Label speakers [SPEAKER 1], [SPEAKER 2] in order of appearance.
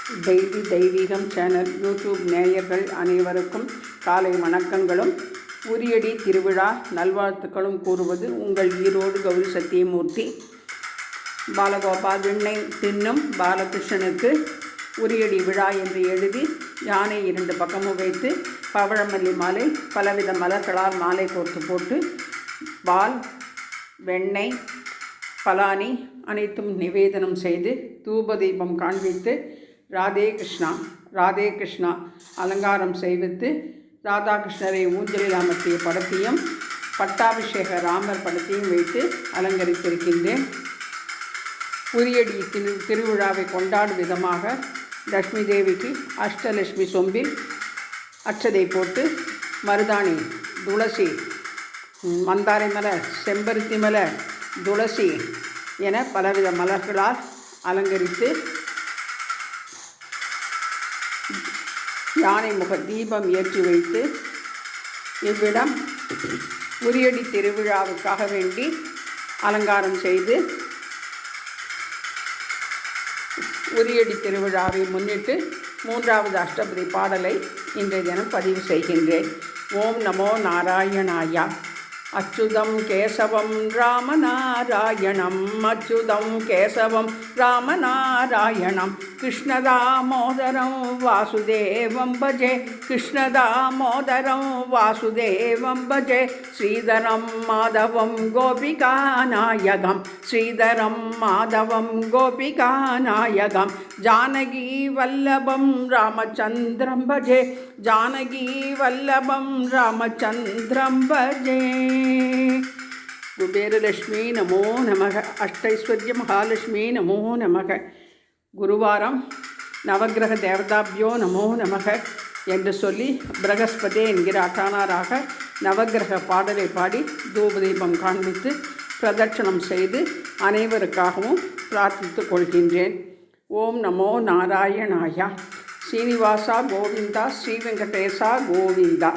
[SPEAKER 1] Daily தெய்வீகம் channel YouTube நேயர்கள் அனைவருக்கும் காலை வணக்கங்களும் உரியடி திருவிழா நல்வாழ்த்துக்களும் கூறுவது உங்கள் ஈரோடு கௌரி சத்தியமூர்த்தி. பாலகோபால் விண்ணை தின்னும் பாலகிருஷ்ணனுக்கு உரியடி விழா என்று எழுதி யானை 2 பக்கமும் வைத்து பவழமல்லி மாலை பலவித மலர்களால் மாலை கோர்த்து போட்டு பால் வெண்ணெய் பலானி அனைத்தும் நிவேதனம் செய்து தூப தீபம் காண்பித்து ராதே கிருஷ்ணா அலங்காரம் செய்வித்து ராதாகிருஷ்ணரை ஊஞ்சலில் அமர்த்திய படத்தையும் பட்டாபிஷேக ராமர் படத்தையும் வைத்து அலங்கரித்திருக்கின்றேன். உரியடி திருவிழாவை கொண்டாடும் விதமாக லக்ஷ்மி தேவிக்கு அஷ்டலட்சுமி சொம்பில் அச்சதை போட்டு மருதாணி, துளசி, மந்தாரை மலர், செம்பருத்தி மலர், துளசி என பலவித மலர்களால் அலங்கரித்து யானை முக தீபம் ஏற்றி வைத்து இவ்விடம் உரியடி திருவிழாவுக்காக வேண்டி அலங்காரம் செய்து உரியடி திருவிழாவை முன்னிட்டு 3வது அஷ்டபதி பாடலை இன்றைய தினம் பதிவு செய்கின்றேன். ஓம் நமோ நாராயணாயா. அச்சுதம் கேசவம் ராமநாராயணம், அச்சுதம் கேசவம் ராமநாராயணம், கிருஷ்ணதாமோதரம் வாசுதேவம் பஜே, கிருஷ்ணதாமோதரம் வாசுதேவம் பஜே, ஸ்ரீதரம் மாதவம் கோபிகாநாயகம், ஸ்ரீதரம் மாதவம் கோபிகாநாயகம், ஜானகி வல்லபம் ராமச்சந்திரம் பஜே, ஜானகி வல்லபம் ராமச்சந்திரம் பஜே. குபேரலட்சுமி நமோ நமக, அஷ்டைஸ்வர்ய மகாலட்சுமி நமோ நமக, குருவாரம் நவகிரக தேவதாபியோ நமோ நமக என்று சொல்லி பிரகஸ்பதி என்கிற அட்டானாராக நவகிரக பாடலை பாடி தூபதீபம் காண்பித்து பிரதட்சணம் செய்து அனைவருக்காகவும் பிரார்த்தித்து கொள்கின்றேன். ஓம் நமோ நாராயணாயா. ஸ்ரீனிவாசா கோவிந்தா, ஸ்ரீ வெங்கடேசா கோவிந்தா.